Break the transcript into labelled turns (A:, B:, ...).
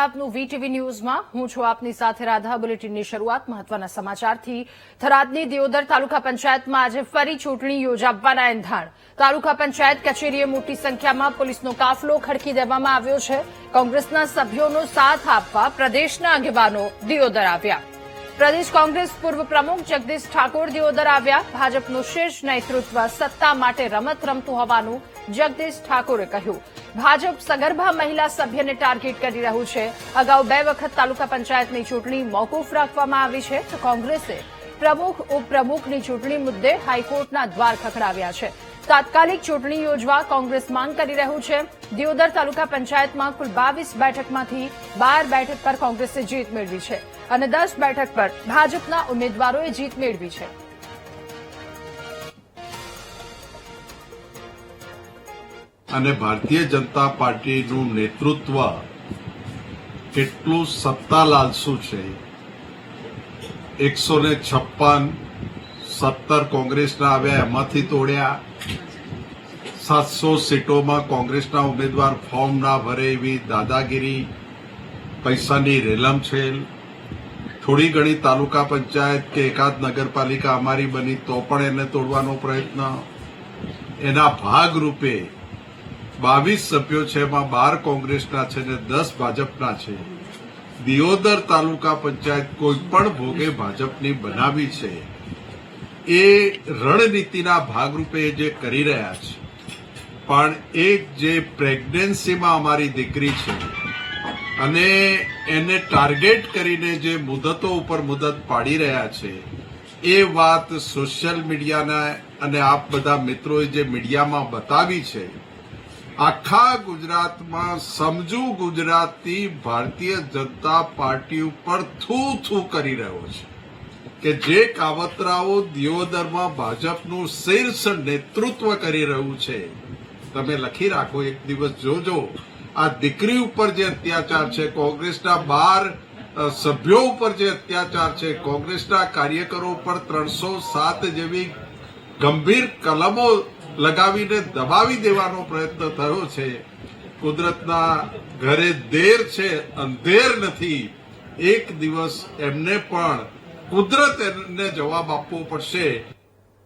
A: આપનું વીટીવી ન્યૂઝમાં હું છું આપની સાથે રાધા. બુલેટિનની શરૂઆત મહત્વના સમાચારથી. થરાદની દિયોદર તાલુકા પંચાયતમાં આજે ફરી ચૂંટણી યોજાવાના એંધાણ. તાલુકા પંચાયત કચેરીએ મોટી સંખ્યામાં પોલીસનો કાફલો ખડકી દેવામાં આવ્યો છે. કોંગ્રેસના સભ્યોનો સાથ આપવા પ્રદેશના આગેવાનો દિયોદર આવ્યા. પ્રદેશ કોંગ્રેસ પૂર્વ પ્રમુખ જગદીશ ઠાકોર દિયોદર આવ્યા. ભાજપનું શીર્ષ નેતૃત્વ સત્તા માટે રમત રમતું હોવાનું જગદીશ ઠાકોરે કહ્યું. ભાજપ સગર્ભા મહિલા સભ્યને ટાર્ગેટ કરી રહ્યું છે. અગાઉ 2 વખત તાલુકા પંચાયતની ચૂંટણી મોકૂફ રાખવામાં આવી છે તો કોંગ્રેસે પ્રમુખ ઉપપ્રમુખની ચૂંટણી મુદ્દે હાઈકોર્ટના દ્વાર ખખડાવ્યા છે. તાત્કાલિક ચૂંટણી યોજવા કોંગ્રેસ માંગ કરી રહ્યું છે. દિયોદર તાલુકા પંચાયતમાં કુલ 22 બેઠકમાંથી 12 બેઠક પર કોંગ્રેસે જીત મેળવી છે અને 10 બેઠક પર ભાજપના ઉમેદવારોએ જીત મેળવી છે.
B: અને ભારતીય જનતા પાર્ટીનું નેતૃત્વ કેટલું સત્તા લાલસુ છે. 156 17 કોંગ્રેસના આવ્યા, એમાંથી તોડ્યા. 700 સીટોમાં કોંગ્રેસના ઉમેદવાર ફોર્મ ના ભરે એવી દાદાગીરી, પૈસાની રેલમછેલ. થોડી ઘણી તાલુકા પંચાયત કે એકાદ નગરપાલિકા અમારી બની તો પણ એને તોડવાનો પ્રયત્ન. એના ભાગરૂપે 22 સભ્યો છે, એમાં 12 કોંગ્રેસના છે ને 10 ભાજપના છે. દિયોદર તાલુકા પંચાયત કોઈ પણ ભોગે ભાજપની બનાવી છે. એ રણનીતિના ભાગરૂપે જે કરી રહ્યા છે. પણ એક જે પ્રેગ્નન્સીમાં અમારી દીકરી છે અને એને ટાર્ગેટ કરીને જે મુદતો ઉપર મુદત પાડી રહ્યા છે, એ વાત સોશિયલ મીડિયાના અને આપ બધા મિત્રોએ જે મીડિયામાં બતાવી છે, આખા ગુજરાતમાં સમજુ ગુજરાતી ભારતીય જનતા પાર્ટી ઉપર થૂ થૂ કરી રહ્યો છે કે જે કાવતરાઓ દિયોદરમાં ભાજપનું શીર્ષ નેતૃત્વ કરી રહ્યું છે. તમે લખી રાખો, એક દિવસ જોજો આ દીકરી ઉપર જે અત્યાચાર છે, કોંગ્રેસના 12 સભ્યો ઉપર જે અત્યાચાર છે, કોંગ્રેસના કાર્યકરો ઉપર 307 જેવી ગંભીર કલમો લગાવીને દબાવી દેવાનો પ્રયત્ન થયો છે. કુદરતના ઘરે દેર છે, અંધેર નથી. એક દિવસ એમને પણ કુદરત એને જવાબ આપવો પડશે.